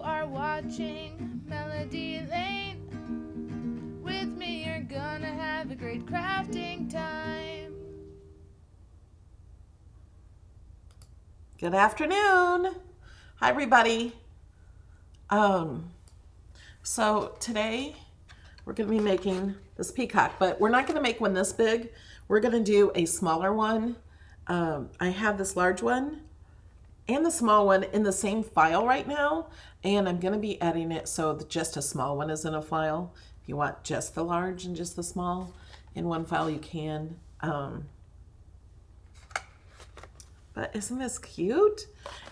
are watching Melody Lane. With me, you're gonna have a great crafting time. Good afternoon. Hi, everybody. So today we're going to be making this peacock, but we're not going to make one this big. We're going to do a smaller one. I have this large one and the small one in the same file right now, and I'm going to be adding it so just a small one is in a file. If you want just the large and just the small in one file, you can. But isn't this cute?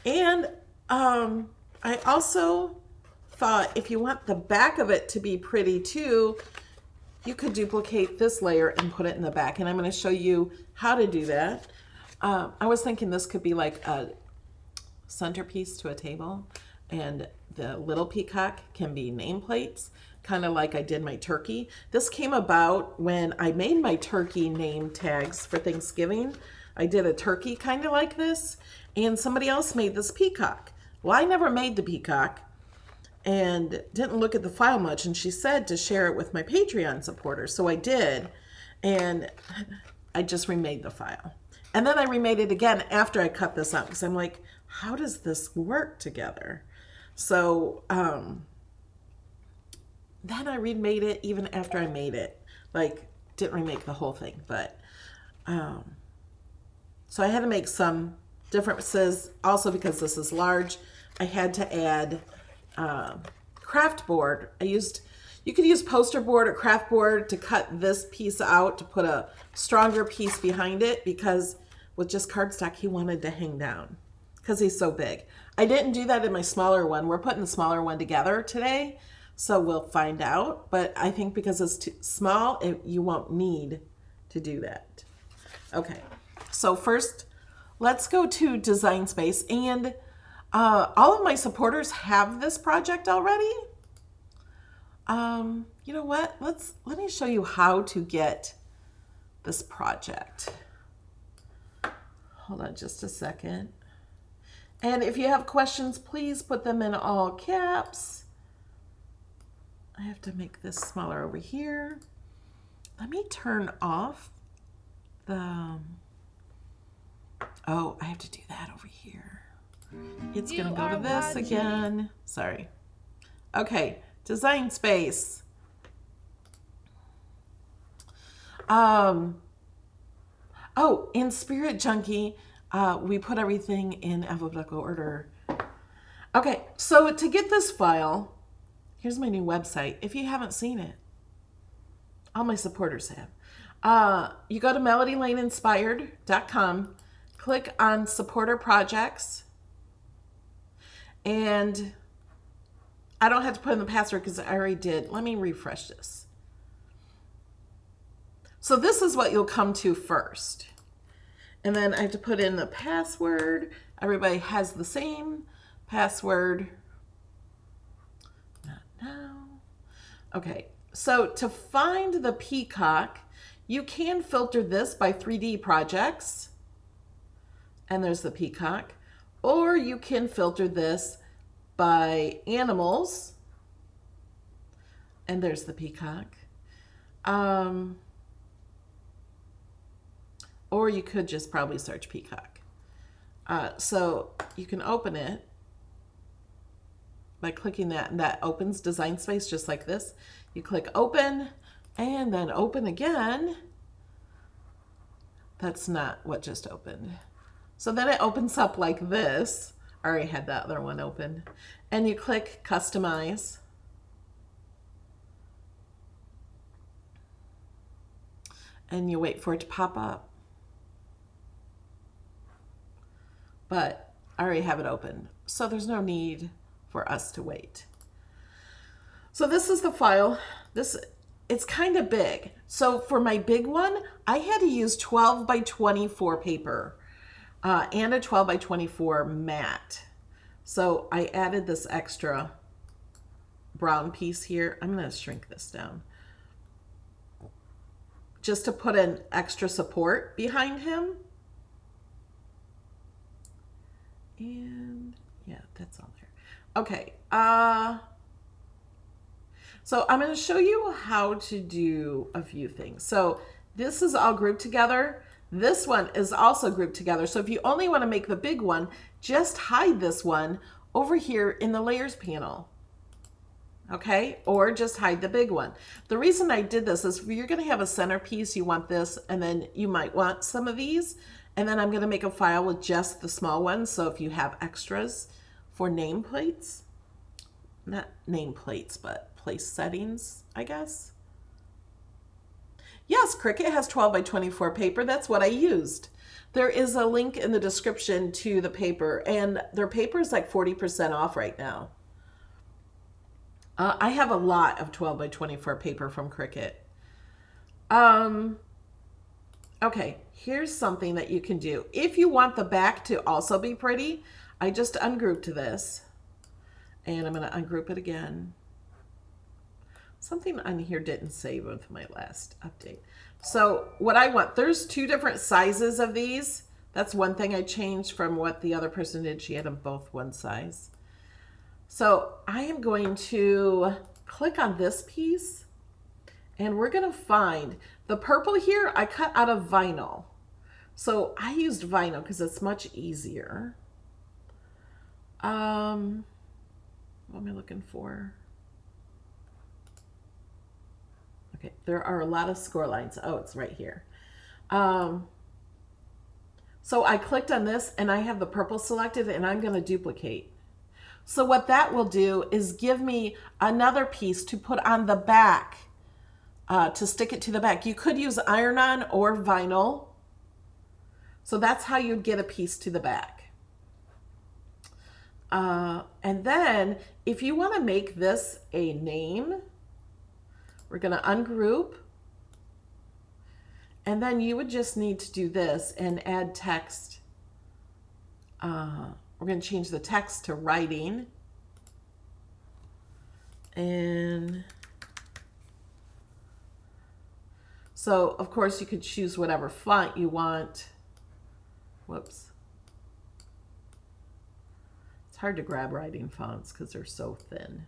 And I also thought if you want the back of it to be pretty too, you could duplicate this layer and put it in the back. And I'm going to show you how to do that. I was thinking this could be like a centerpiece to a table, and the little peacock can be nameplates, kind of like I did my turkey. This came about when I made my turkey name tags for Thanksgiving. I did a turkey kind of like this, and somebody else made this peacock. Well, I never made the peacock and didn't look at the file much, and she said to share it with my Patreon supporters. So I did, and I just remade the file. And then I remade it again after I cut this out, because I'm like, how does this work together? So then I remade it even after I made it. Like, didn't remake the whole thing, but so I had to make some differences. Also, because this is large, I had to add craft board. You could use poster board or craft board to cut this piece out to put a stronger piece behind it, because with just cardstock, he wanted to hang down because he's so big. I didn't do that in my smaller one. We're putting the smaller one together today, so we'll find out. But I think because it's too small, you won't need to do that. Okay, so first, let's go to Design Space. And all of my supporters have this project already. You know what? Let me show you how to get this project. Hold on just a second. And if you have questions, please put them in all caps. I have to make this smaller over here. Let me turn off the... Oh, I have to do that over here. It's going to go to this again. Sorry. Okay, Design Space. Oh, in Spirit Junkie, we put everything in alphabetical order. Okay, so to get this file, here's my new website. If you haven't seen it, all my supporters have. You go to melodylaneinspired.com, click on supporter projects, and I don't have to put in the password because I already did. Let me refresh this. So this is what you'll come to first. And then I have to put in the password. Everybody has the same password. Not now. Okay, so to find the peacock, you can filter this by 3D projects. And there's the peacock. Or you can filter this by animals. And there's the peacock. Or you could just probably search peacock. So you can open it by clicking that, and that opens Design Space just like this. You click open and then open again. That's not what just opened. So then it opens up like this. I already had that other one open. And you click customize. And you wait for it to pop up. But I already have it open, so there's no need for us to wait. So this is the file. It's kind of big. So for my big one, I had to use 12 by 24 paper and a 12 by 24 mat. So I added this extra brown piece here. I'm going to shrink this down just to put an extra support behind him. And yeah, that's all there. Okay. So I'm going to show you how to do a few things. So this is all grouped together. This one is also grouped together. So if you only want to make the big one, just hide this one over here in the layers panel. Okay, or just hide the big one. The reason I did this is if you're going to have a centerpiece, you want this, and then you might want some of these. And then I'm going to make a file with just the small ones. So if you have extras for nameplates, not nameplates, but place settings, I guess. Yes, Cricut has 12 by 24 paper. That's what I used. There is a link in the description to the paper, and their paper is like 40% off right now. I have a lot of 12 by 24 paper from Cricut. Okay, here's something that you can do. If you want the back to also be pretty, I just ungrouped this. And I'm going to ungroup it again. Something on here didn't save with my last update. So what I want, there's two different sizes of these. That's one thing I changed from what the other person did. She had them both one size. So I am going to click on this piece and we're going to find the purple here. I cut out of vinyl. So I used vinyl because it's much easier. What am I looking for? Okay, there are a lot of score lines. Oh, it's right here. So I clicked on this and I have the purple selected and I'm going to duplicate. So what that will do is give me another piece to put on the back, to stick it to the back. You could use iron-on or vinyl. So that's how you'd get a piece to the back. And then if you want to make this a name, we're going to ungroup. And then you would just need to do this and add text. We're going to change the text to writing. And so, of course, you could choose whatever font you want. Whoops. It's hard to grab writing fonts because they're so thin.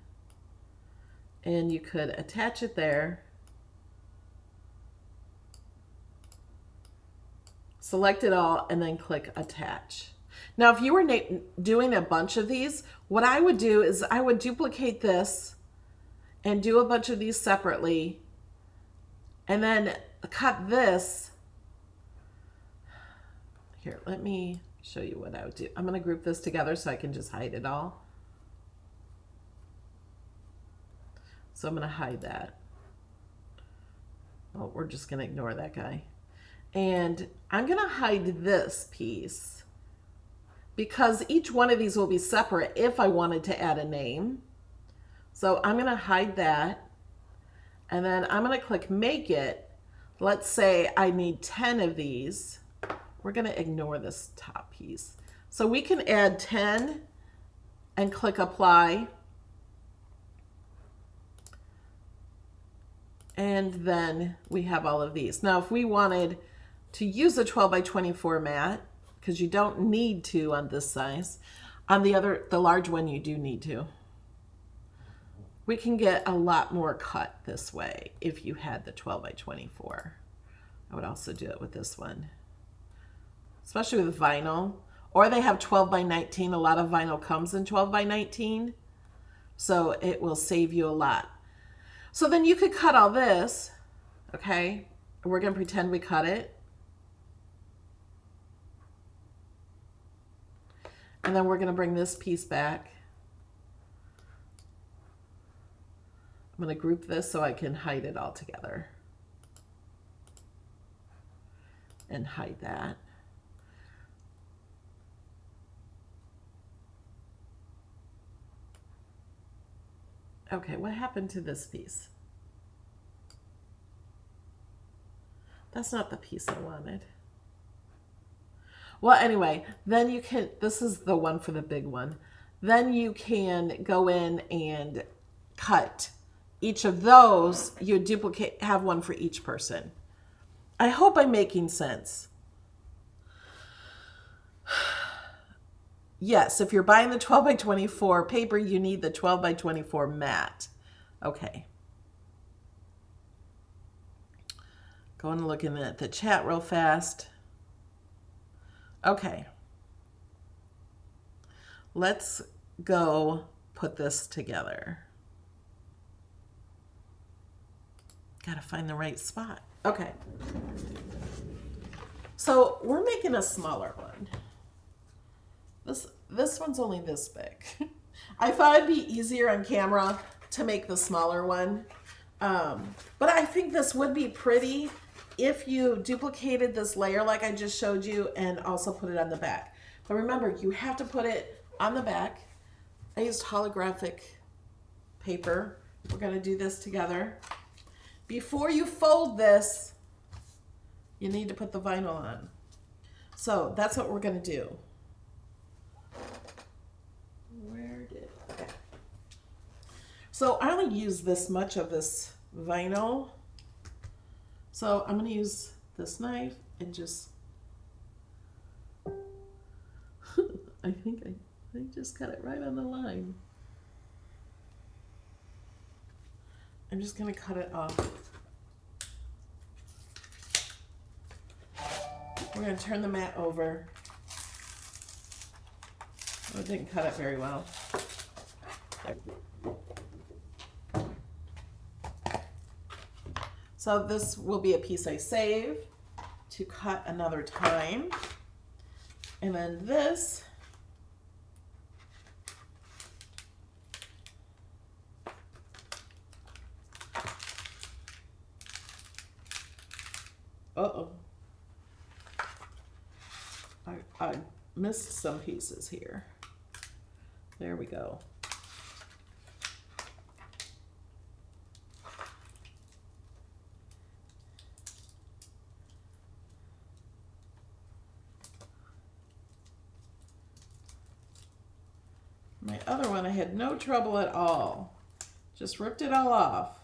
And you could attach it there. Select it all and then click attach. Now, if you were doing a bunch of these, what I would do is I would duplicate this and do a bunch of these separately and then cut this. Here, let me show you what I would do. I'm going to group this together so I can just hide it all. So I'm going to hide that. Oh, we're just going to ignore that guy. And I'm going to hide this piece because each one of these will be separate if I wanted to add a name. So I'm going to hide that. And then I'm going to click make it. Let's say I need 10 of these. We're going to ignore this top piece. So we can add 10 and click apply. And then we have all of these. Now, if we wanted to use a 12 by 24 mat, because you don't need to on this size, on the large one you do need to. We can get a lot more cut this way if you had the 12 by 24. I would also do it with this one, especially with vinyl. Or they have 12 by 19. A lot of vinyl comes in 12 by 19. So it will save you a lot. So then you could cut all this, okay? We're going to pretend we cut it. And then we're going to bring this piece back. I'm going to group this so I can hide it all together. And hide that. Okay, what happened to this piece? That's not the piece I wanted. Well, anyway, then you can, this is the one for the big one. Then you can go in and cut each of those. You duplicate, have one for each person. I hope I'm making sense. Yes, if you're buying the 12 by 24 paper, you need the 12 by 24 mat. Okay. Going and looking at the chat real fast. Okay. Let's go put this together. Gotta find the right spot. Okay. So we're making a smaller one. This one's only this big. I thought it'd be easier on camera to make the smaller one. But I think this would be pretty if you duplicated this layer like I just showed you and also put it on the back. But remember, you have to put it on the back. I used holographic paper. We're gonna do this together. Before you fold this, you need to put the vinyl on. So that's what we're gonna do. Okay. So I only use this much of this vinyl. So I'm gonna use this knife and just, I think I just cut it right on the line. I'm just gonna cut it off. We're gonna turn the mat over. Oh, it didn't cut it very well. So this will be a piece I save to cut another time. And then this, uh-oh. I missed some pieces here. There we go. My other one, I had no trouble at all. Just ripped it all off.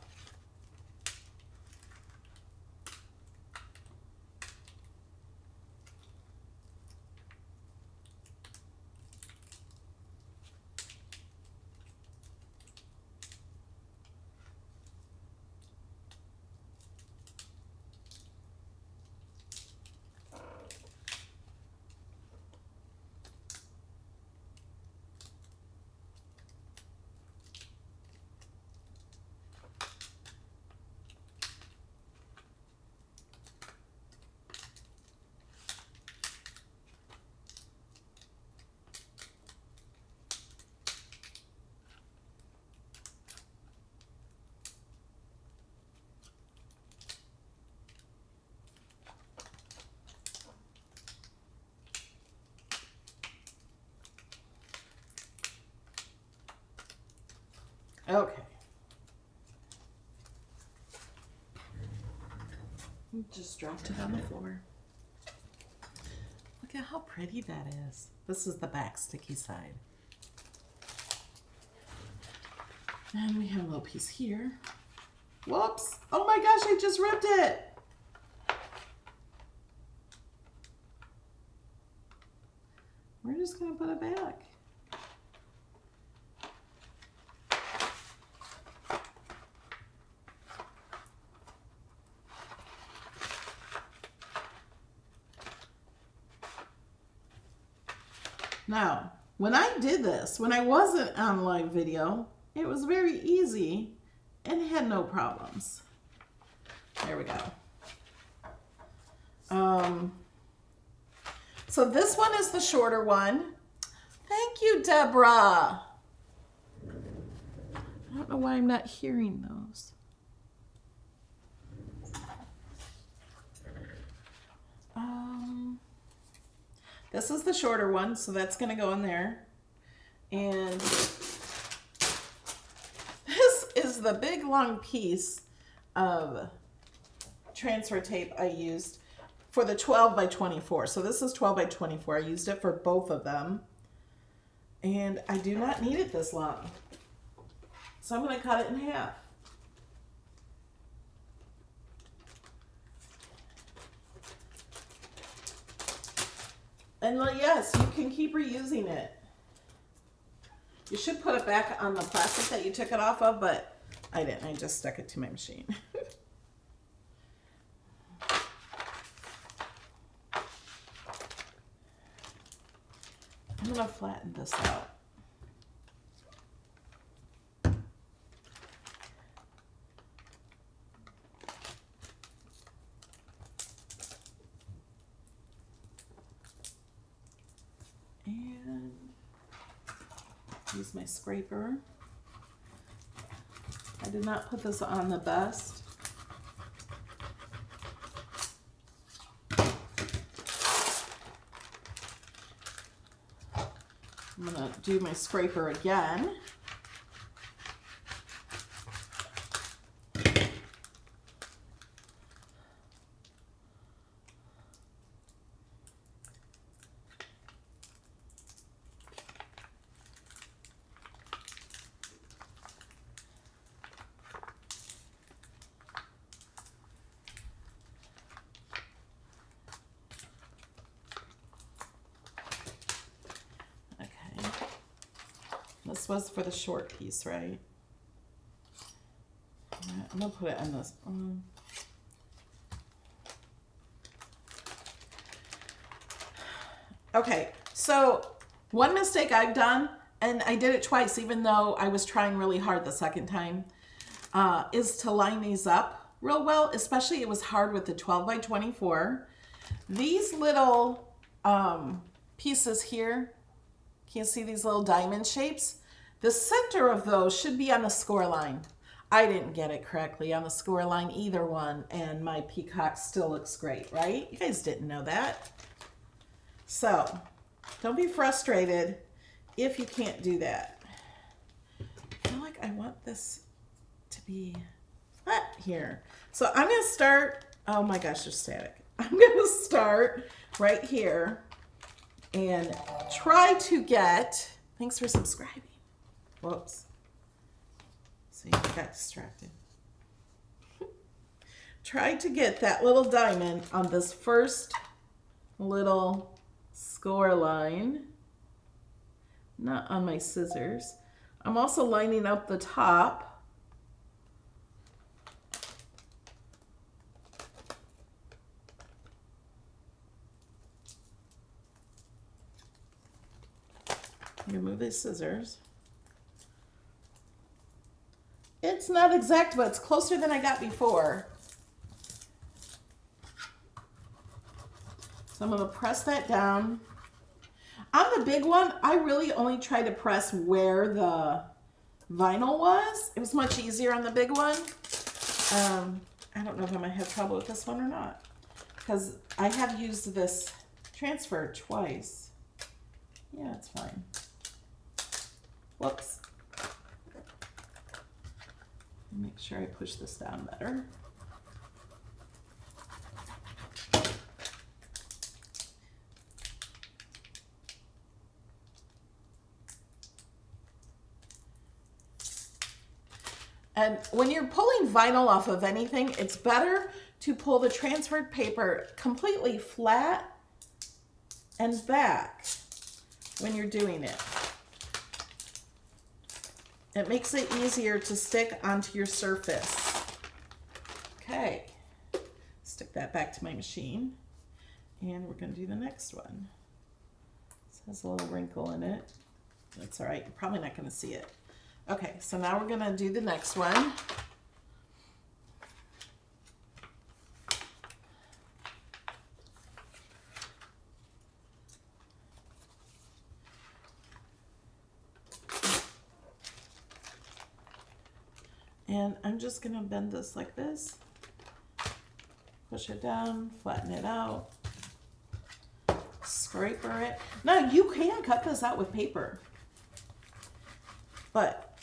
Okay. Just dropped it on the floor. Look at how pretty that is. This is the back sticky side. And we have a little piece here. Whoops! Oh my gosh, I just ripped it! We're just gonna put it back. Now, when I did this, when I wasn't on live video, it was very easy and had no problems. There we go. So this one is the shorter one. Thank you, Deborah. I don't know why I'm not hearing those. This is the shorter one, so that's going to go in there. And this is the big long piece of transfer tape I used for the 12 by 24. So this is 12 by 24. I used it for both of them. And I do not need it this long. So I'm going to cut it in half. And yes, you can keep reusing it. You should put it back on the plastic that you took it off of, but I didn't. I just stuck it to my machine. I'm going to flatten this out. And use my scraper. I did not put this on the best. I'm going to do my scraper again. This was for the short piece, right? I'm gonna put it on this. Okay, so one mistake I've done, and I did it twice, even though I was trying really hard the second time, is to line these up real well. Especially it was hard with the 12 by 24. These little pieces here, can you see these little diamond shapes? The center of those should be on the score line. I didn't get it correctly on the score line, either one, and my Peacock still looks great, right? You guys didn't know that. So, don't be frustrated if you can't do that. I feel like I want this to be flat here. So I'm going to start, oh my gosh, they're static. I'm going to start right here and try to get, thanks for subscribing. Whoops. See, I got distracted. Try to get that little diamond on this first little score line, not on my scissors. I'm also lining up the top. I'm gonna move these scissors. It's not exact, but it's closer than I got before. So I'm going to press that down. On the big one, I really only tried to press where the vinyl was. It was much easier on the big one. I don't know if I might have trouble with this one or not, because I have used this transfer twice. Yeah, it's fine. Whoops. Make sure I push this down better. And when you're pulling vinyl off of anything, it's better to pull the transferred paper completely flat and back when you're doing it. It makes it easier to stick onto your surface. Okay, stick that back to my machine. And we're going to do the next one. This has a little wrinkle in it. That's all right, you're probably not going to see it. Okay, so now we're going to do the next one. And I'm just going to bend this like this. Push it down, flatten it out, scraper it. Now you can cut this out with paper, but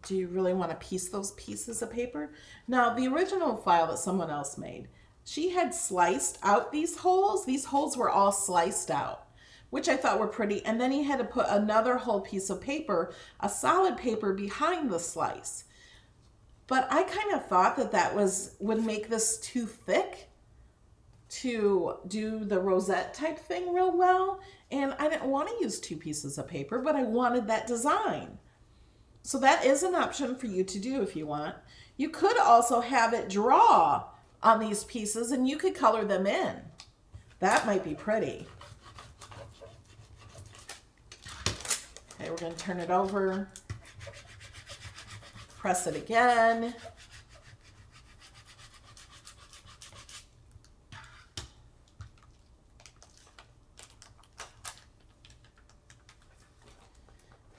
do you really want to piece those pieces of paper? Now the original file that someone else made, she had sliced out these holes. These holes were all sliced out, which I thought were pretty. And then he had to put another whole piece of paper, a solid paper, behind the slice. But I kind of thought that would make this too thick. to do the rosette type thing real well. And I didn't want to use 2 pieces of paper, but I wanted that design. So that is an option for you to do if you want. You could also have it draw on these pieces and you could color them in. That might be pretty. Okay, we're going to turn it over. Press it again.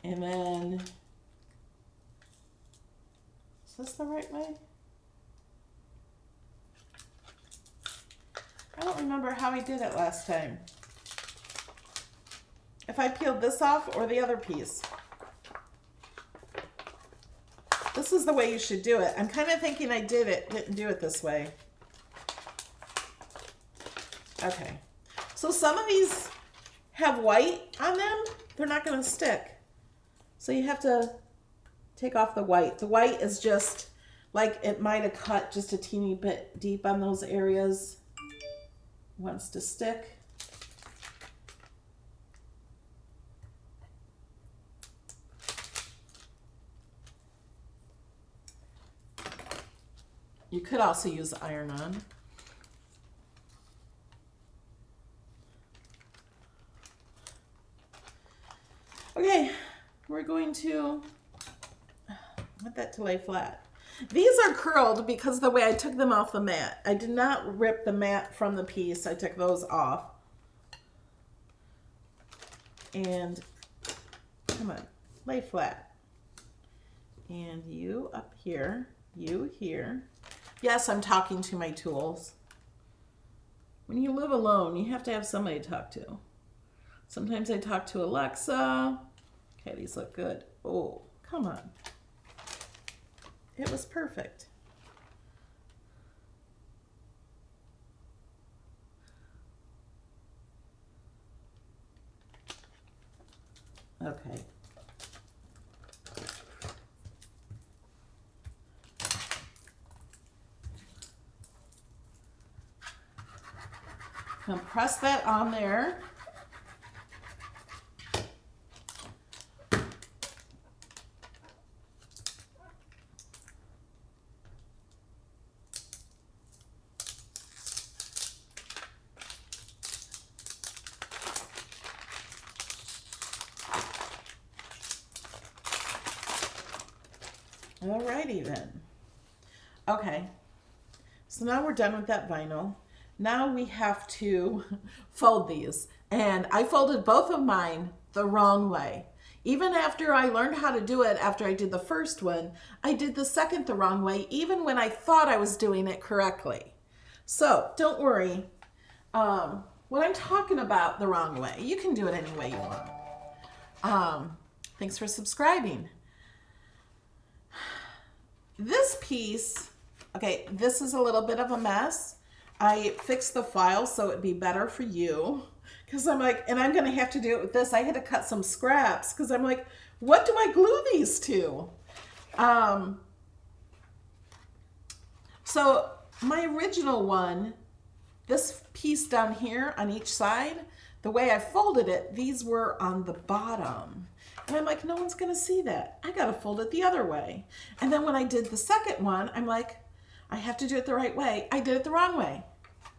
And then, is this the right way? I don't remember how I did it last time. If I peeled this off or the other piece. This is the way you should do it. I'm kind of thinking I didn't do it this way. Okay. So some of these have white on them. They're not going to stick. So you have to take off the white. The white is just like it might have cut just a teeny bit deep on those areas. Wants to stick. You could also use iron-on. Okay, we're going to want that to lay flat. These are curled because the way I took them off the mat. I did not rip the mat from the piece. I took those off. And come on, lay flat. And you up here, you here. Yes, I'm talking to my tools. When you live alone, you have to have somebody to talk to. Sometimes I talk to Alexa. Okay, these look good. Oh, come on. It was perfect. Okay. Now press that on there. Alrighty then. Okay, so now we're done with that vinyl. Now we have to fold these. And I folded both of mine the wrong way. Even after I learned how to do it, after I did the first one, I did the second the wrong way, even when I thought I was doing it correctly. So don't worry. When I'm talking about the wrong way, you can do it any way you want. Thanks for subscribing. This piece, okay, this is a little bit of a mess. I fixed the file so it'd be better for you. Because I'm like, and I'm going to have to do it with this. I had to cut some scraps because I'm like, what do I glue these to? So my original one, this piece down here on each side, the way I folded it, these were on the bottom. And I'm like, no one's going to see that. I got to fold it the other way. And then when I did the second one, I'm like, I have to do it the right way. I did it the wrong way.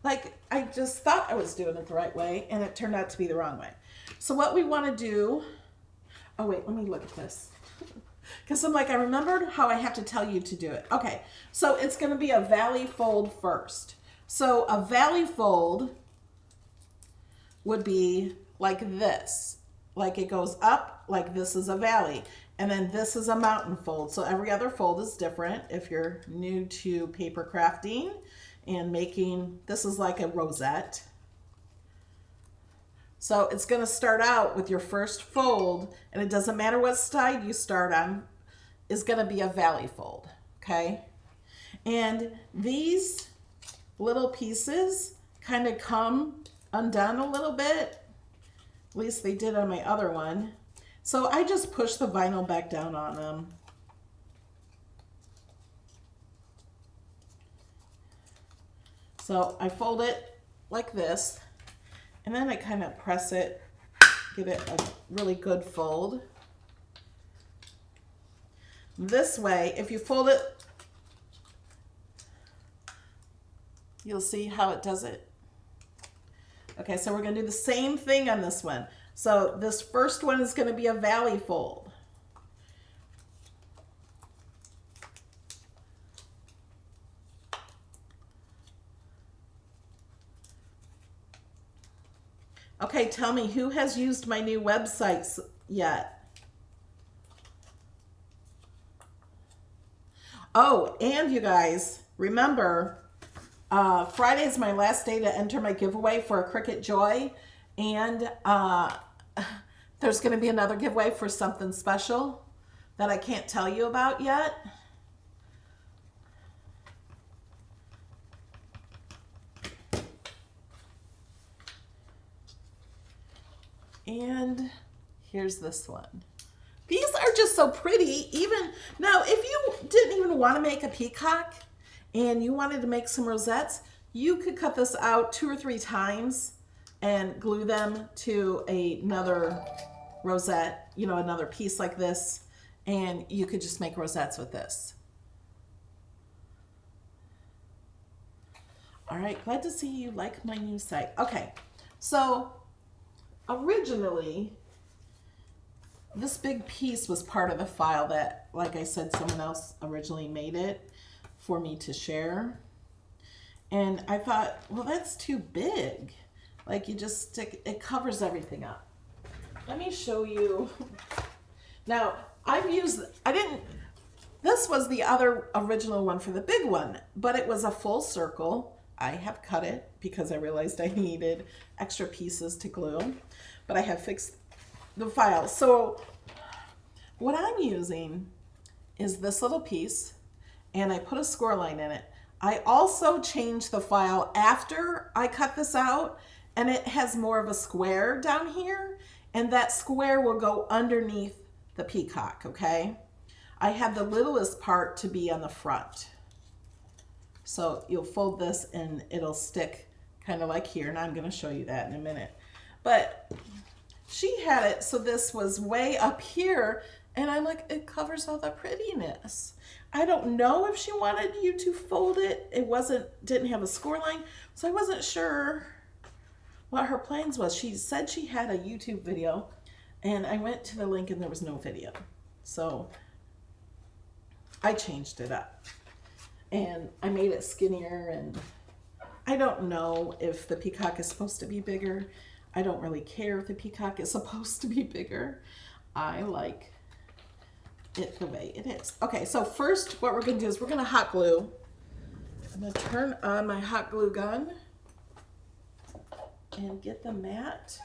Like, I just thought I was doing it the right way, and it turned out to be the wrong way. So what we want to do, oh wait, let me look at this. Because I'm like, I remembered how I have to tell you to do it. Okay, so it's going to be a valley fold first. So a valley fold would be like this. Like it goes up, like this is a valley. And then this is a mountain fold. So every other fold is different if you're new to paper crafting and making, this is like a rosette. So it's going to start out with your first fold, and it doesn't matter what side you start on, is going to be a valley fold, okay? And these little pieces kind of come undone a little bit. At least they did on my other one. So I just push the vinyl back down on them. So I fold it like this, and then I kind of press it, give it a really good fold. This way, if you fold it, you'll see how it does it. Okay, so we're going to do the same thing on this one. So this first one is going to be a valley fold. Okay, tell me, who has used my new websites yet? Oh, and you guys, remember, Friday is my last day to enter my giveaway for a Cricut Joy, and there's going to be another giveaway for something special that I can't tell you about yet. And here's this one. These are just so pretty. Even now, if you didn't even want to make a peacock and you wanted to make some rosettes, you could cut this out 2 or 3 times and glue them to another rosette, you know, another piece like this, and you could just make rosettes with this. All right, glad to see you like my new site. Okay, so originally, this big piece was part of the file that, like I said, someone else originally made it for me to share. And I thought, well, that's too big. Like, you just stick, it covers everything up. Let me show you. Now, this was the other original one for the big one, but it was a full circle. I have cut it because I realized I needed extra pieces to glue, but I have fixed the file. So what I'm using is this little piece, and I put a score line in it. I also changed the file after I cut this out, and it has more of a square down here, and that square will go underneath the peacock, okay? I had the littlest part to be on the front. So you'll fold this and it'll stick kind of like here, and I'm going to show you that in a minute. But she had it so this was way up here, and I'm like, it covers all the prettiness. I don't know if she wanted you to fold it. It didn't have a score line, so I wasn't sure what her plans was. She said she had a YouTube video, and I went to the link and there was no video. So I changed it up. And I made it skinnier, and I don't know if the peacock is supposed to be bigger. I don't really care if the peacock is supposed to be bigger. I like it the way it is. Okay, so first what we're going to do is we're going to hot glue. I'm going to turn on my hot glue gun and get the mat.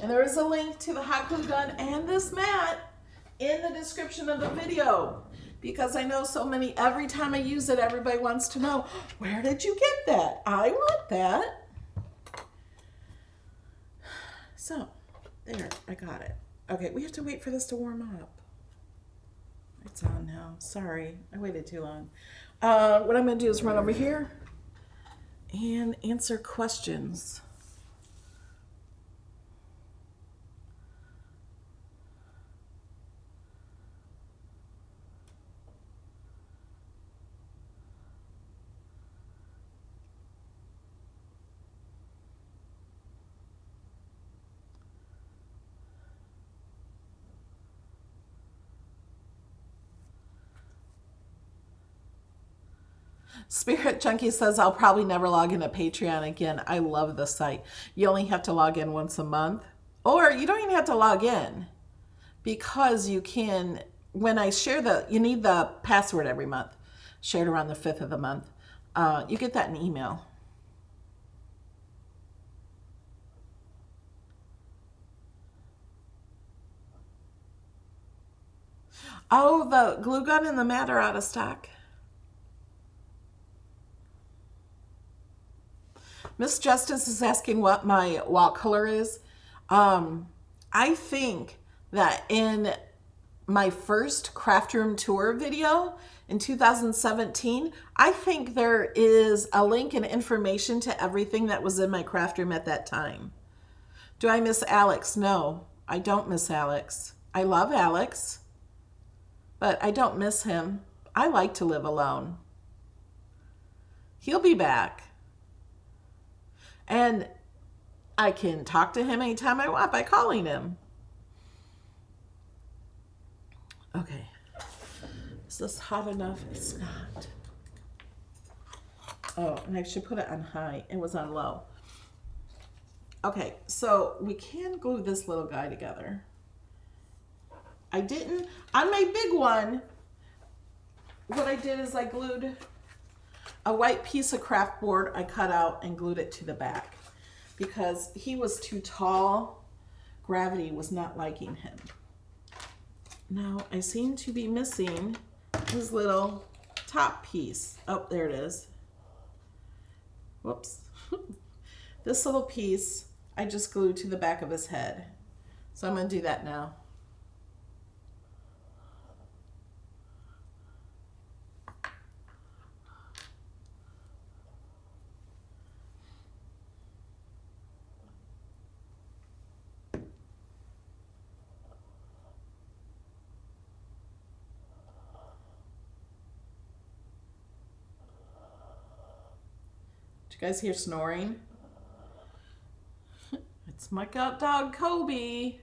And there is a link to the hot glue gun and this mat in the description of the video. Because I know so many, every time I use it, everybody wants to know, where did you get that? I want that. So, there, I got it. Okay, we have to wait for this to warm up. It's on now. Sorry, I waited too long. What I'm going to do is run over here and answer questions. Spirit Junkie says, I'll probably never log into Patreon again. I love the site. You only have to log in once a month. Or you don't even have to log in, because you can, when I share you need the password every month, shared around the 5th of the month. You get that in email. Oh, the glue gun and the mat are out of stock. Miss Justice is asking what my wall color is. I think that in my first craft room tour video in 2017, I think there is a link and information to everything that was in my craft room at that time. Do I miss Alex? No, I don't miss Alex. I love Alex, but I don't miss him. I like to live alone. He'll be back. And I can talk to him anytime I want by calling him. Okay. Is this hot enough? It's not. Oh, and I should put it on high. It was on low. Okay, so we can glue this little guy together. I didn't, on my big one, what I did is I glued a white piece of craft board I cut out and glued it to the back because he was too tall. Gravity was not liking him. Now I seem to be missing his little top piece. Oh, there it is. Whoops. This little piece I just glued to the back of his head. So I'm going to do that now. Did you guys hear snoring? It's my dog, Kobe.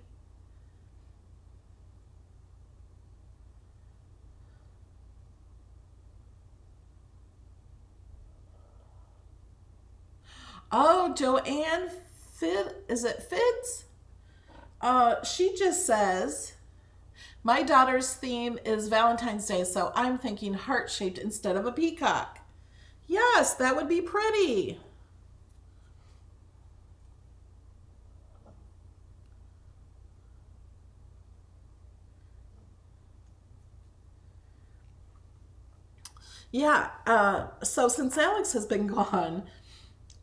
Oh, Joanne is it Fids? She just says, my daughter's theme is Valentine's Day, so I'm thinking heart-shaped instead of a peacock. Yes, that would be pretty. Yeah, so since Alex has been gone,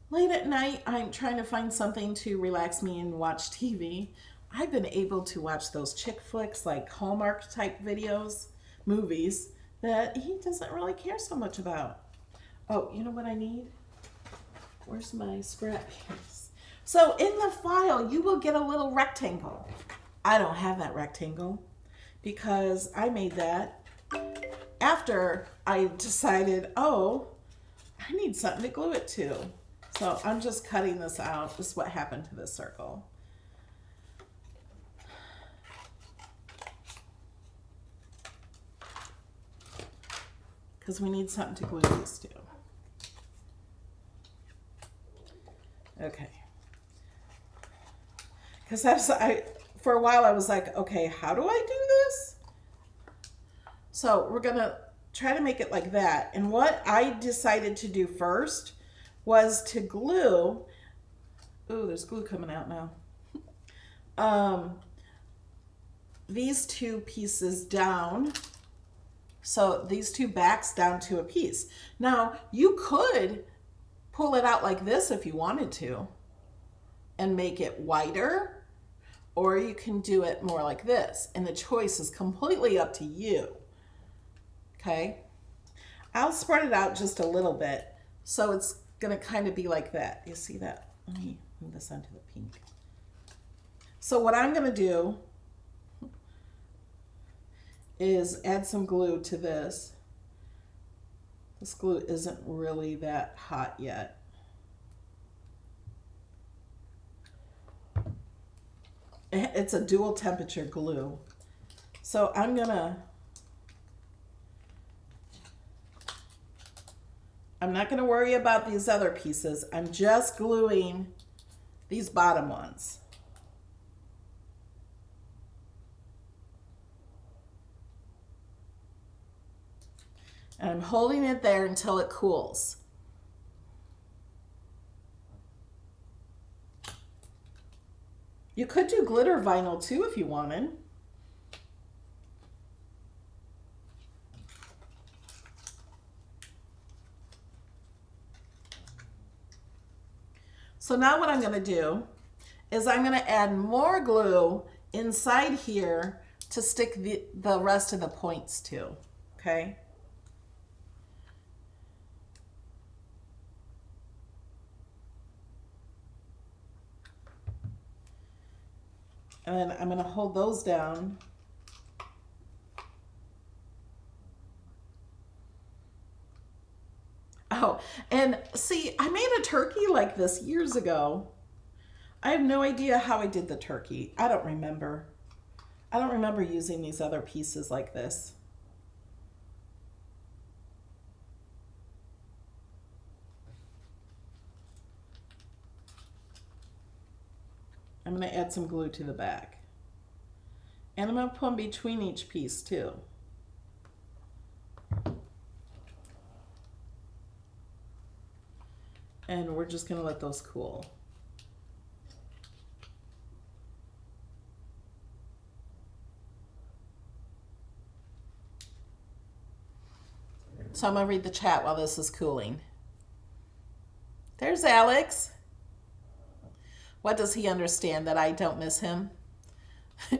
late at night, I'm trying to find something to relax me and watch TV. I've been able to watch those chick flicks, like Hallmark type videos, movies, that he doesn't really care so much about. Oh, you know what I need? Where's my scrap piece? So in the file, you will get a little rectangle. I don't have that rectangle because I made that after I decided, oh, I need something to glue it to. So I'm just cutting this out. This is what happened to this circle. Because we need something to glue these to. Okay. Because for a while I was like, okay, how do I do this? So we're going to try to make it like that. And what I decided to do first was to glue, ooh, there's glue coming out now, these two pieces down. So these two backs down to a piece. Now you could pull it out like this if you wanted to and make it wider, or you can do it more like this. And the choice is completely up to you. Okay, I'll spread it out just a little bit so it's gonna kind of be like that. You see that? Let me move this onto the pink. So what I'm gonna do is add some glue to this. This glue isn't really that hot yet. It's a dual temperature glue. So I'm not gonna worry about these other pieces. I'm just gluing these bottom ones. And I'm holding it there until it cools. You could do glitter vinyl too if you wanted. So now what I'm going to do is I'm going to add more glue inside here to stick the rest of the points to, okay? And then I'm going to hold those down. Oh, and see, I made a turkey like this years ago. I have no idea how I did the turkey. I don't remember. I don't remember using these other pieces like this. I'm going to add some glue to the back. And I'm going to put them between each piece too. And we're just going to let those cool. So I'm going to read the chat while this is cooling. There's Alex. What does he understand, that I don't miss him? I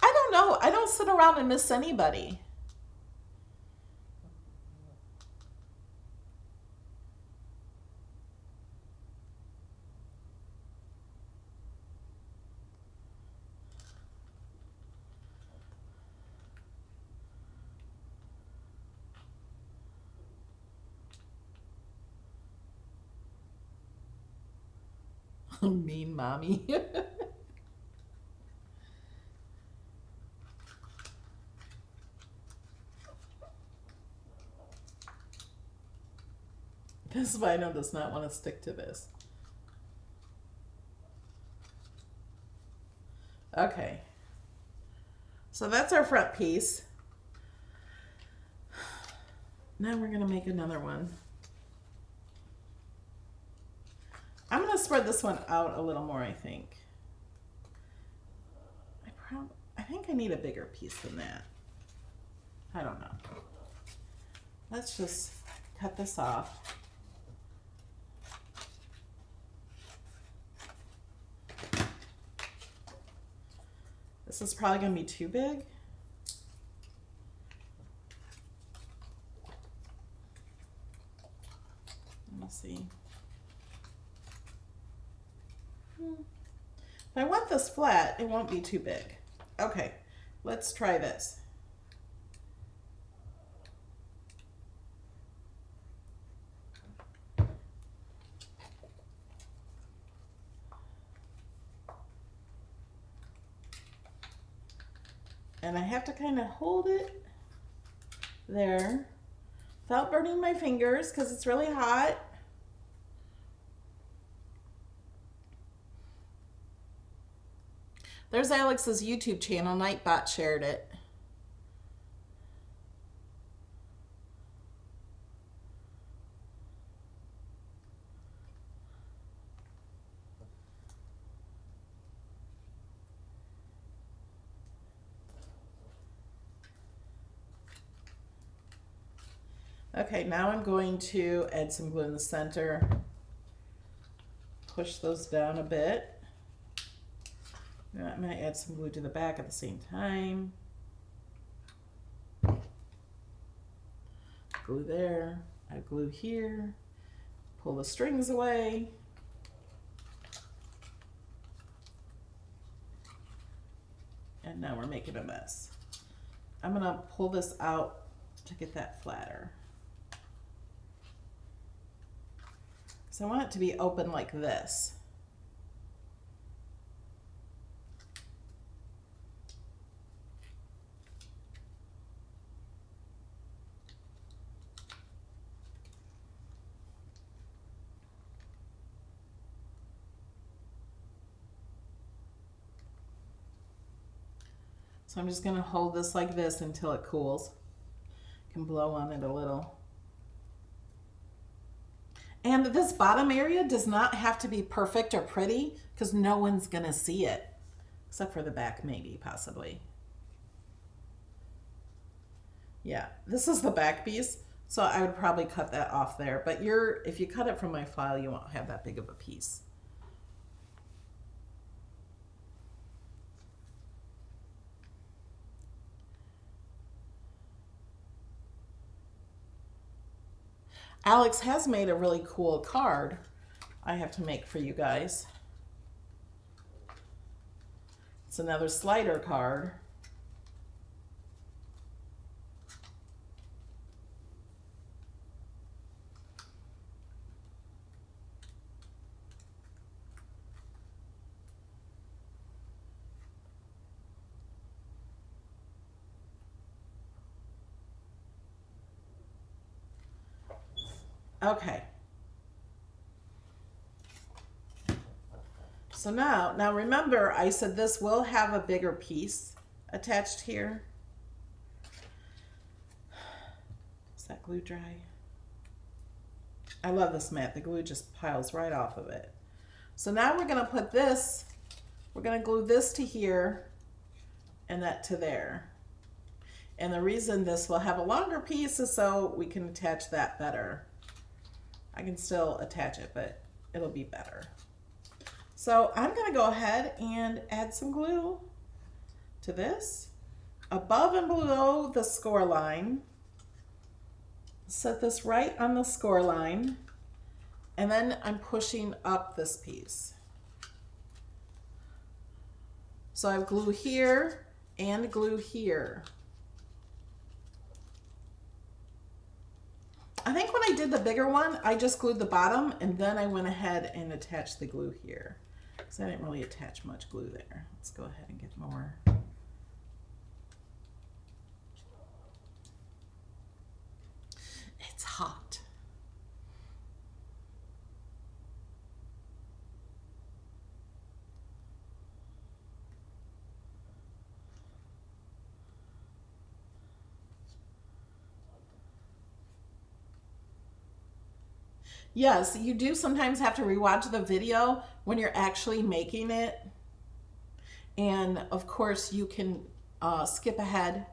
don't know. I don't sit around and miss anybody. Mean mommy. This vinyl does not want to stick to this. Okay. So that's our front piece. Now we're going to make another one. I'm going to spread this one out a little more, I think. I think I need a bigger piece than that. I don't know. Let's just cut this off. This is probably going to be too big. Let me see. If I want this flat, it won't be too big. Okay, let's try this. And I have to kind of hold it there without burning my fingers because it's really hot. There's Alex's YouTube channel. Nightbot shared it. Okay, now I'm going to add some glue in the center. Push those down a bit. I'm going to add some glue to the back at the same time. Glue there, add glue here, pull the strings away. And now we're making a mess. I'm going to pull this out to get that flatter. So I want it to be open like this. So I'm just going to hold this like this until it cools. Can blow on it a little. And this bottom area does not have to be perfect or pretty because no one's going to see it. Except for the back, maybe, possibly. Yeah, this is the back piece. So I would probably cut that off there, but if you cut it from my file, you won't have that big of a piece. Alex has made a really cool card I have to make for you guys. It's another slider card. Okay. So now remember I said this will have a bigger piece attached here. Is that glue dry? I love this mat. The glue just piles right off of it. So now we're going to put this, we're going to glue this to here and that to there. And the reason this will have a longer piece is so we can attach that better. I can still attach it, but it'll be better. So I'm going to go ahead and add some glue to this above and below the score line. Set this right on the score line, and then I'm pushing up this piece. So I have glue here and glue here. I think when I did the bigger one, I just glued the bottom and then I went ahead and attached the glue here. Because I didn't really attach much glue there. Let's go ahead and get more. It's hot. Yes, you do sometimes have to rewatch the video when you're actually making it. And of course you can skip ahead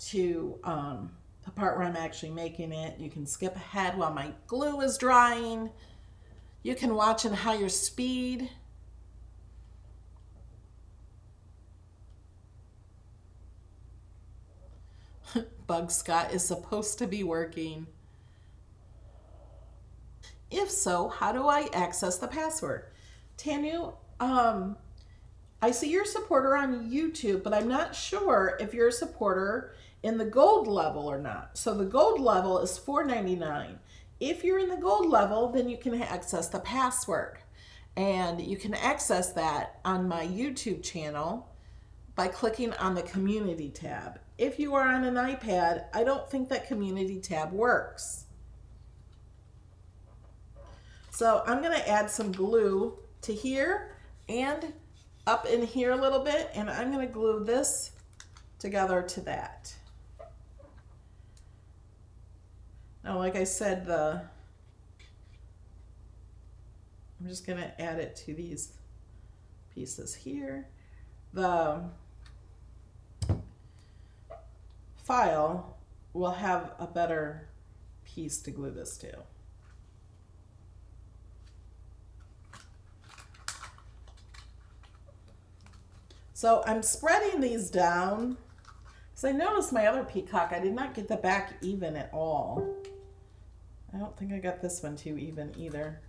to the part where I'm actually making it. You can skip ahead while my glue is drying. You can watch in higher speed. Bug Scott is supposed to be working. If so, how do I access the password? Tanu, I see you're a supporter on YouTube, but I'm not sure if you're a supporter in the gold level or not. So the gold level is $4.99. If you're in the gold level, then you can access the password. And you can access that on my YouTube channel by clicking on the community tab. If you are on an iPad, I don't think that community tab works. So I'm going to add some glue to here and up in here a little bit, and I'm going to glue this together to that. Now, like I said, I'm just going to add it to these pieces here. The file will have a better piece to glue this to. So I'm spreading these down because I noticed my other peacock, I did not get the back even at all. I don't think I got this one too even either.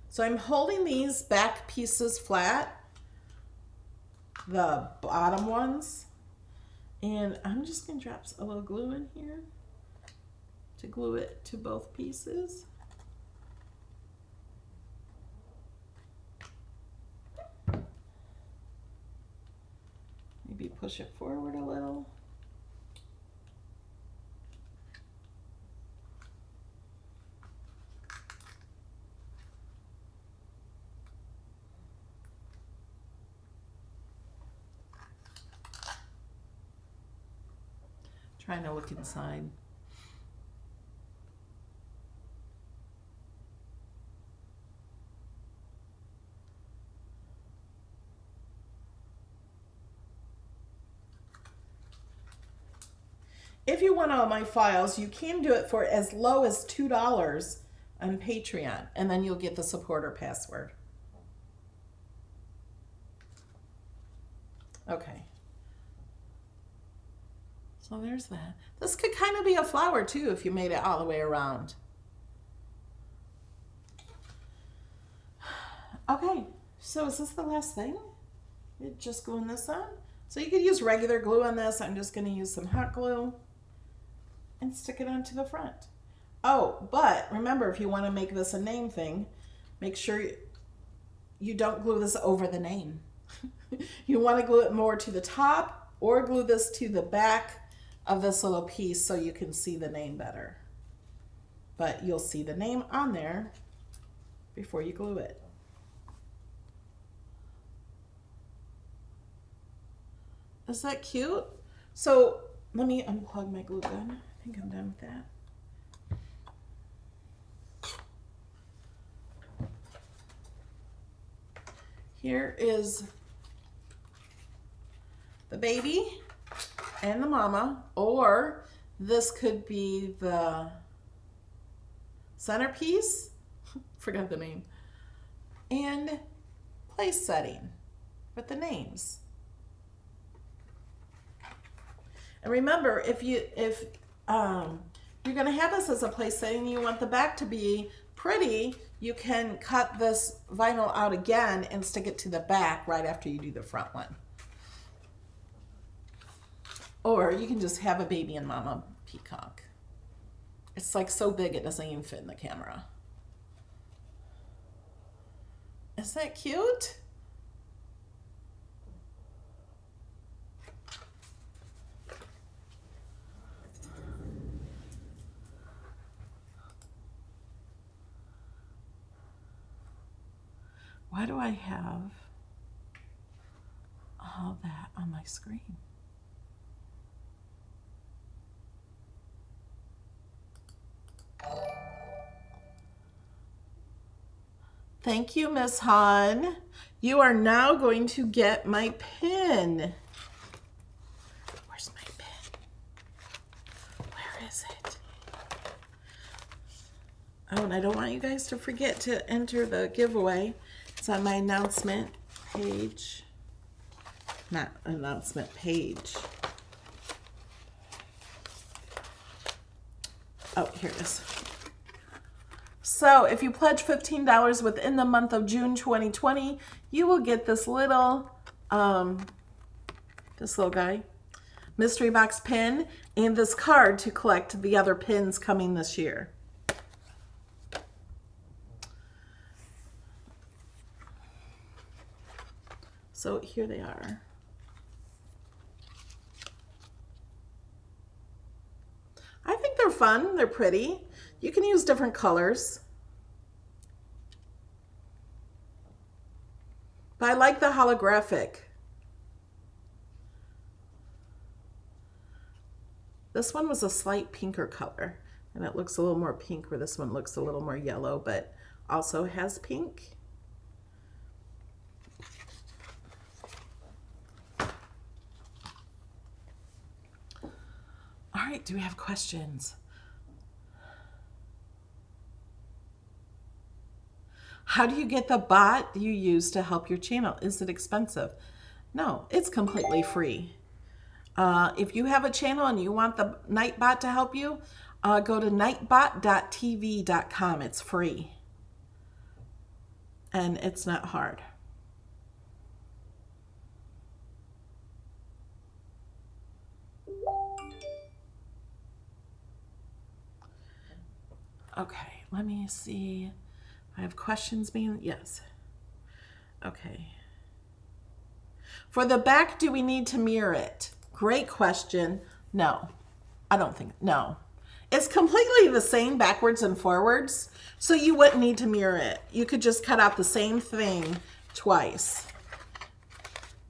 So I'm holding these back pieces flat, the bottom ones, and I'm just going to drop a little glue in here to glue it to both pieces. Maybe push it forward a little. Trying to look inside. If you want all my files, you can do it for as low as $2 on Patreon, and then you'll get the supporter password. Okay. So there's that. This could kind of be a flower too if you made it all the way around. Okay, so is this the last thing? You're just gluing this on? So you could use regular glue on this. I'm just going to use some hot glue and stick it onto the front. Oh, but remember, if you want to make this a name thing, make sure you don't glue this over the name. You want to glue it more to the top or glue this to the back of this little piece so you can see the name better. But you'll see the name on there before you glue it. Is that cute? So let me unplug my glue gun. I think I'm done with that. Here is the baby and the mama, or this could be the centerpiece, forgot the name, and place setting with the names. And remember, if you're going to have this as a place setting, you want the back to be pretty, you can cut this vinyl out again and stick it to the back right after you do the front one. Or you can just have a baby and mama peacock. It's like so big it doesn't even fit in the camera. Is that cute? Why do I have all that on my screen? Thank you, Miss Han. You are now going to get my pin. Where's my pin? Where is it? Oh, and I don't want you guys to forget to enter the giveaway. It's on my announcement page. Not announcement page. Oh, here it is. So if you pledge $15 within the month of June 2020, you will get this little guy, mystery box pin, and this card to collect the other pins coming this year. So here they are. I think they're fun. They're pretty. You can use different colors. But I like the holographic. This one was a slight pinker color, and it looks a little more pink, where this one looks a little more yellow, but also has pink. All right, do we have questions? How do you get the bot you use to help your channel? Is it expensive? No, it's completely free. If you have a channel and you want the Nightbot to help you, go to nightbot.tv.com. It's free. And it's not hard. Okay, let me see. I have questions being, yes. Okay. For the back, do we need to mirror it? Great question. No, I don't think, no. It's completely the same backwards and forwards, so you wouldn't need to mirror it. You could just cut out the same thing twice.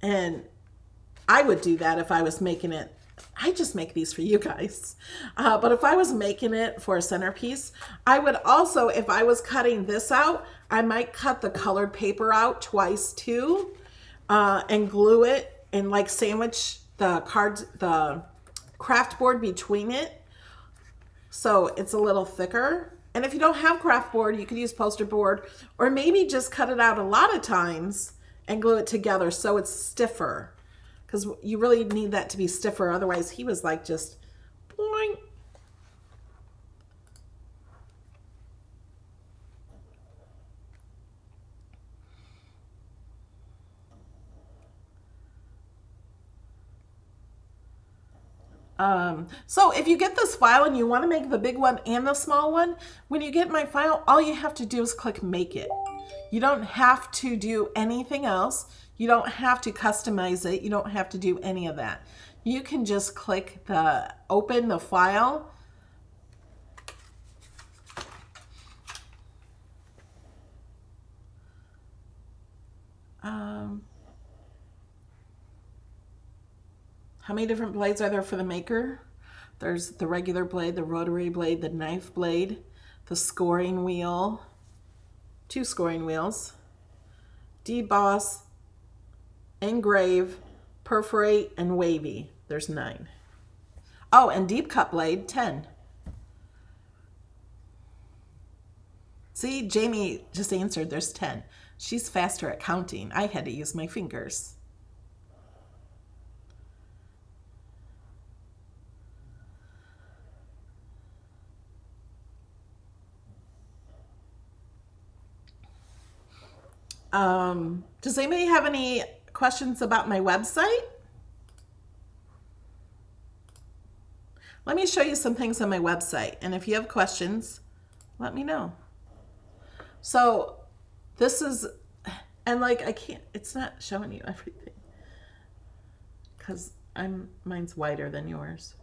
And I would do that if I was making it. I just make these for you guys. But if I was making it for a centerpiece, I would also, if I was cutting this out, I might cut the colored paper out twice too, and glue it and like sandwich the cards, the craft board between it, so it's a little thicker. And if you don't have craft board, you could use poster board, or maybe just cut it out a lot of times and glue it together so it's stiffer, because you really need that to be stiffer. Otherwise, he was like just boing. So if you get this file and you want to make the big one and the small one, when you get my file, all you have to do is click Make It. You don't have to do anything else. You don't have to customize it. You don't have to do any of that. You can just click the Open the file. How many different blades are there for the maker? There's the regular blade, the rotary blade, the knife blade, the scoring wheel, 2 scoring wheels, deboss, engrave, perforate, and wavy. There's 9. Oh, and deep cut blade, 10. See, Jamie just answered there's 10. She's faster at counting. I had to use my fingers. Does anybody have any questions about my website? Let me show you some things on my website, and if you have questions, let me know. So this is, and like I can't, it's not showing you everything because mine's wider than yours.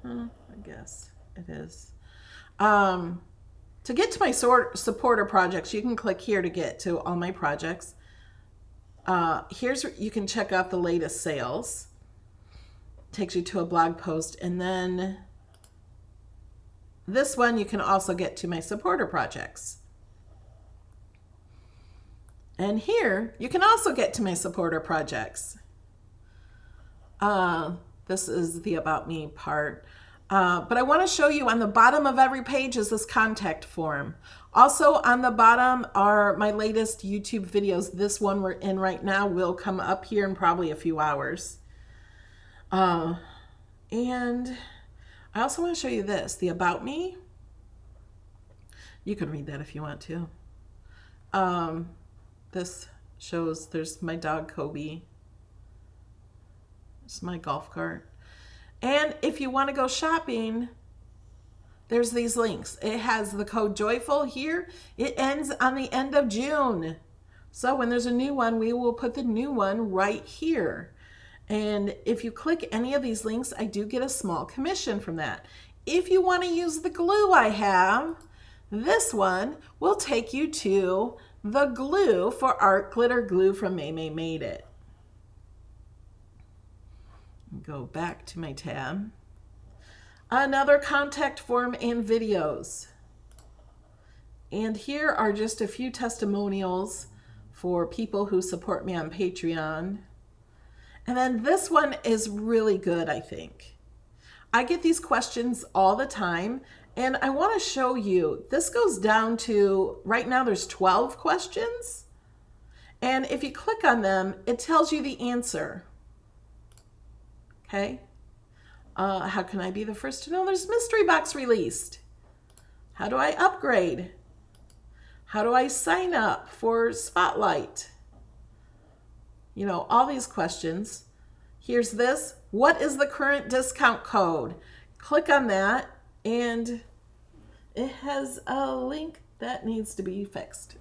I guess it is. To get to my supporter projects, you can click here to get to all my projects. Here's where you can check out the latest sales. Takes you to a blog post, and then this one you can also get to my supporter projects. And here you can also get to my supporter projects. This is the About Me part. But I want to show you on the bottom of every page is this contact form. Also on the bottom are my latest YouTube videos. This one we're in right now will come up here in probably a few hours. And I also want to show you this, the About Me. You can read that if you want to. This shows there's my dog Kobe. It's my golf cart. And if you want to go shopping, there's these links. It has the code JOYFUL here. It ends on the end of June. So when there's a new one, we will put the new one right here. And if you click any of these links, I do get a small commission from that. If you want to use the glue I have, this one will take you to the glue for Art Glitter Glue from May Made It. Go back to my tab. Another contact form and videos. And here are just a few testimonials for people who support me on Patreon. And then this one is really good, I think. I get these questions all the time, and I want to show you. This goes down to, right now there's 12 questions. And if you click on them, it tells you the answer. Okay. How can I be the first to know there's mystery box released? How do I upgrade? How do I sign up for Spotlight? You know, all these questions. Here's this. What is the current discount code? Click on that, and it has a link that needs to be fixed.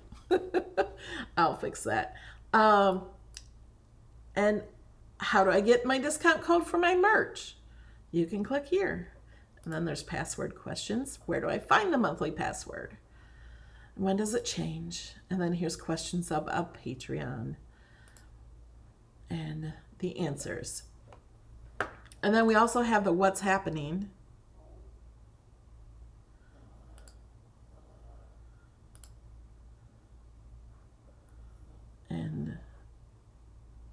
I'll fix that. And how do I get my discount code for my merch? You can click here. And then there's password questions. Where do I find the monthly password? When does it change? And then here's questions about Patreon and the answers. And then we also have the what's happening. And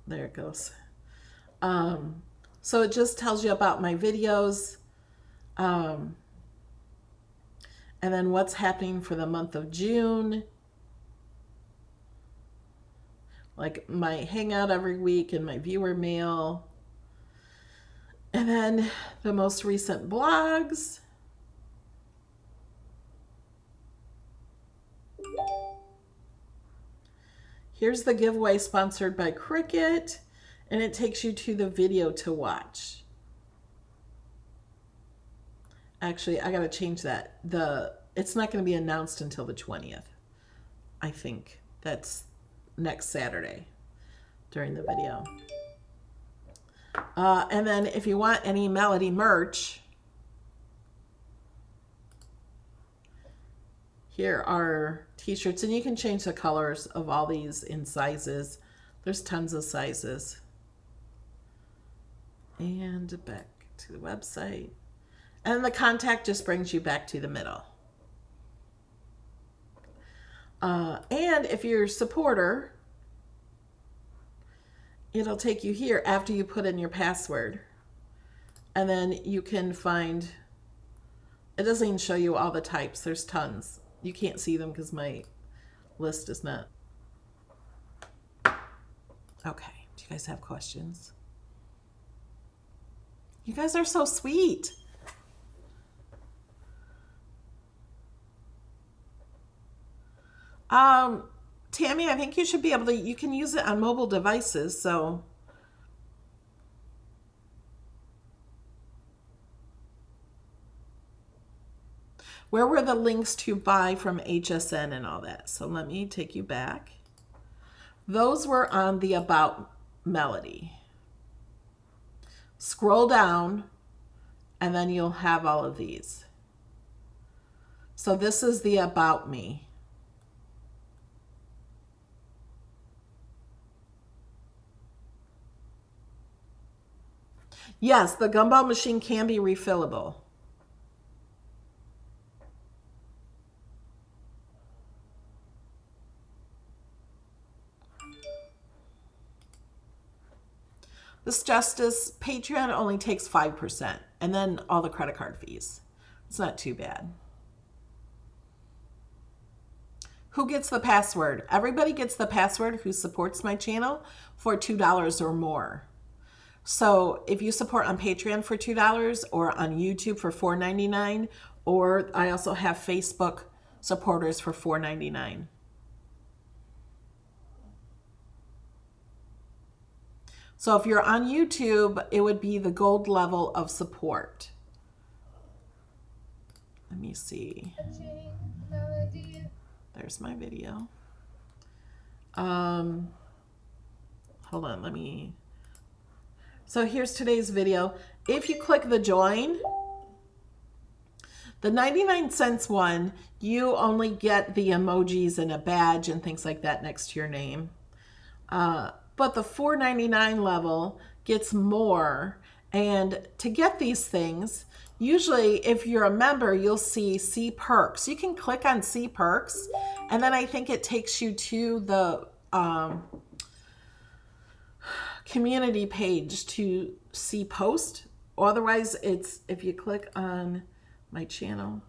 there it goes. So it just tells you about my videos. And then what's happening for the month of June. Like my hangout every week and my viewer mail. And then the most recent blogs. Here's the giveaway sponsored by Cricut, and it takes you to the video to watch. Actually, I gotta change that. It's not gonna be announced until the 20th. I think that's next Saturday during the video. And then if you want any Melody merch, here are t-shirts, and you can change the colors of all these in sizes. There's tons of sizes. And back to the website. And the contact just brings you back to the middle. And if you're a supporter, it'll take you here after you put in your password. And then you can find, it doesn't even show you all the types. There's tons. You can't see them because my list is not. Okay, do you guys have questions? You guys are so sweet. Tammy, I think you should be able to, you can use it on mobile devices, so. Where were the links to buy from HSN and all that? So let me take you back. Those were on the About Melody. Scroll down, and then you'll have all of these. So this is the About Me. Yes, the gumball machine can be refillable. This Justice Patreon only takes 5%, and then all the credit card fees. It's not too bad. Who gets the password? Everybody gets the password who supports my channel for $2 or more. So if you support on Patreon for $2 or on YouTube for $4.99, or I also have Facebook supporters for $4.99. So if you're on YouTube, it would be the gold level of support. Let me see. There's my video. Hold on, let me. So here's today's video. If you click the join, the 99 cents one, you only get the emojis and a badge and things like that next to your name. But the $4.99 level gets more. And to get these things, usually if you're a member, you'll see perks. You can click on see perks, and then I think it takes you to the community page to see post. Otherwise, it's if you click on my channel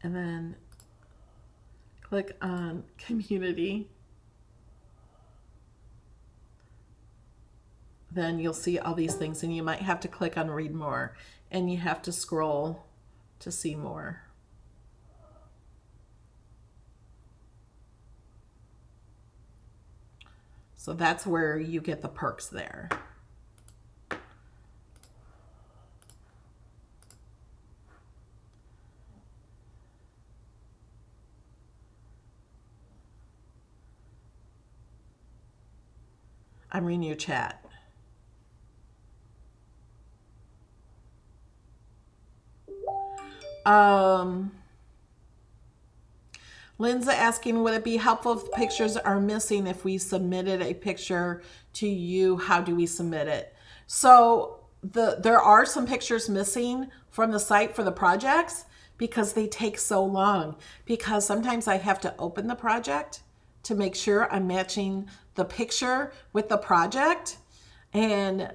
and then click on community, then you'll see all these things, and you might have to click on read more, and you have to scroll to see more. So that's where you get the perks there. I'm reading your chat. Linda asking, would it be helpful if the pictures are missing if we submitted a picture to you? How do we submit it? So there are some pictures missing from the site for the projects because they take so long. Because sometimes I have to open the project to make sure I'm matching the picture with the project. and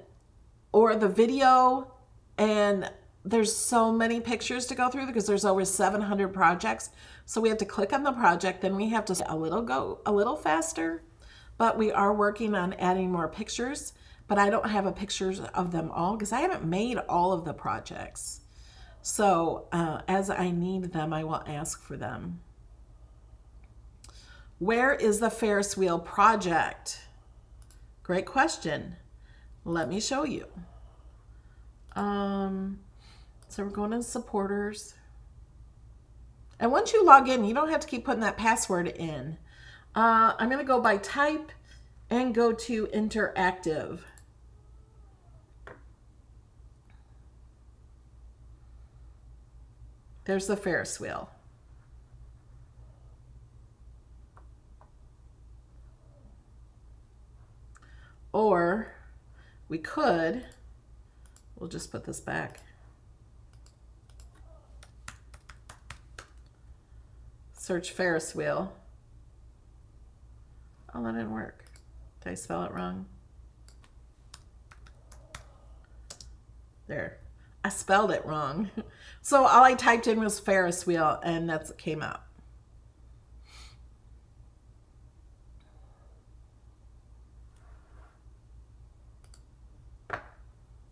or the video, and there's so many pictures to go through because there's over 700 projects. So we have to click on the project, then we have to go a little faster, but we are working on adding more pictures, but I don't have a pictures of them all because I haven't made all of the projects. So as I need them, I will ask for them. Where is the Ferris wheel project? Great question. Let me show you. So we're going to supporters. And once you log in, you don't have to keep putting that password in. I'm going to go by type and go to interactive. There's the Ferris wheel. Or we'll just put this back. Search Ferris wheel. Oh, that didn't work. Did I spell it wrong? There. I spelled it wrong. So all I typed in was Ferris wheel, and that's what came up.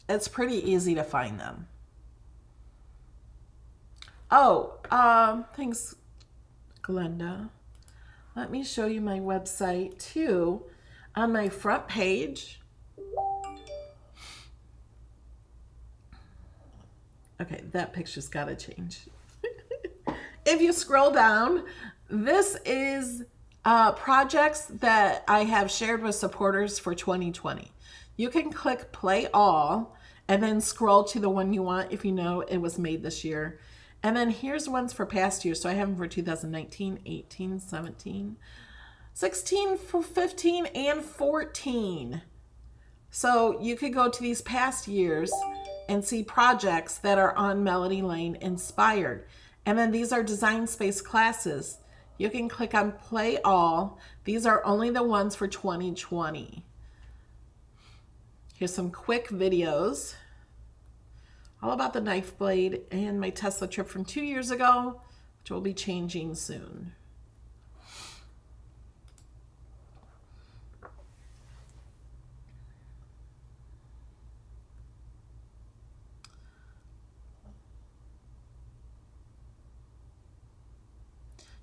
It's pretty easy to find them. Oh, thanks, Glenda. Let me show you my website too. On my front page. Okay, that picture's got to change. If you scroll down, this is projects that I have shared with supporters for 2020. You can click play all and then scroll to the one you want if you know it was made this year. And then here's ones for past years. So I have them for 2019, 18, 17, 16, 15, and 14. So you could go to these past years and see projects that are on Melody Lane inspired. And then these are design space classes. You can click on play all. These are only the ones for 2020. Here's some quick videos all about the knife blade and my Tesla trip from 2 years ago, which will be changing soon.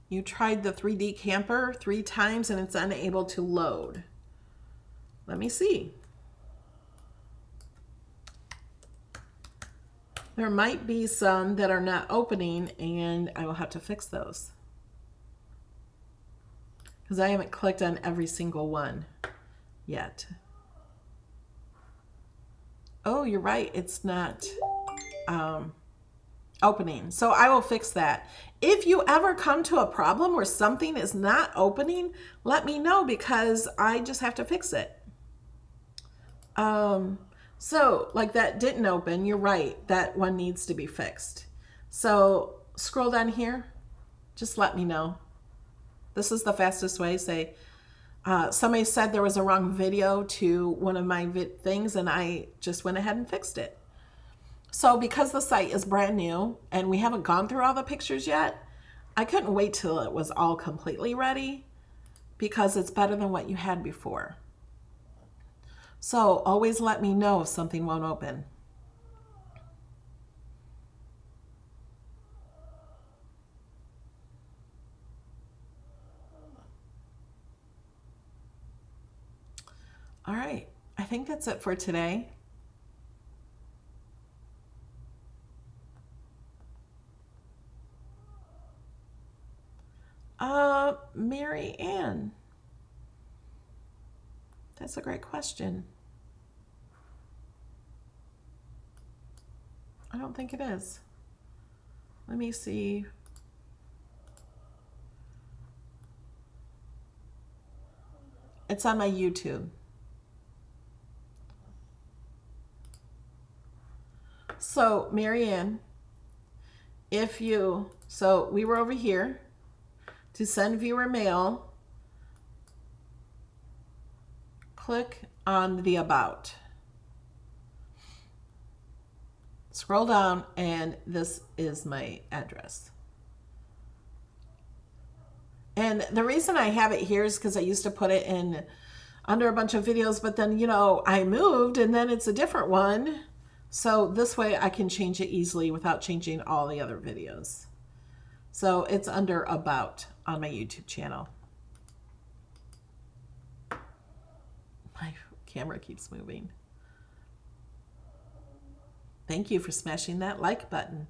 You tried the 3D camper 3 times and it's unable to load. Let me see. There might be some that are not opening and I will have to fix those, because I haven't clicked on every single one yet. Oh, you're right. It's not opening. So I will fix that. If you ever come to a problem where something is not opening, let me know because I just have to fix it. So like that didn't open, you're right, that one needs to be fixed. So scroll down here, just let me know. This is the fastest way. Say, somebody said there was a wrong video to one of my things and I just went ahead and fixed it. So because the site is brand new and we haven't gone through all the pictures yet, I couldn't wait till it was all completely ready because it's better than what you had before. So always let me know if something won't open. All right, I think that's it for today. Mary Ann. That's a great question. I don't think it is. Let me see. It's on my YouTube. So, Marianne, so we were over here to send viewer mail. Click on the about. Scroll down, and this is my address. And the reason I have it here is because I used to put it in under a bunch of videos, but then, you know, I moved and then it's a different one. So this way I can change it easily without changing all the other videos. So it's under About on my YouTube channel. My camera keeps moving. Thank you for smashing that like button.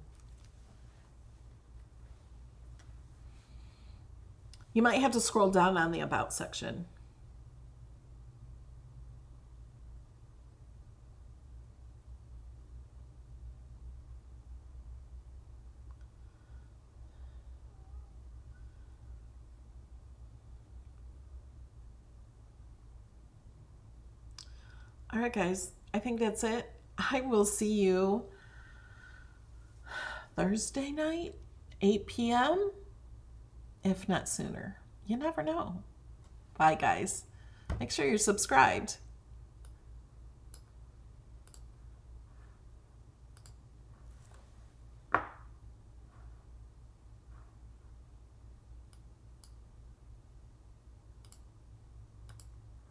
You might have to scroll down on the About section. All right, guys, I think that's it. I will see you Thursday night, 8 p.m., if not sooner. You never know. Bye, guys. Make sure you're subscribed.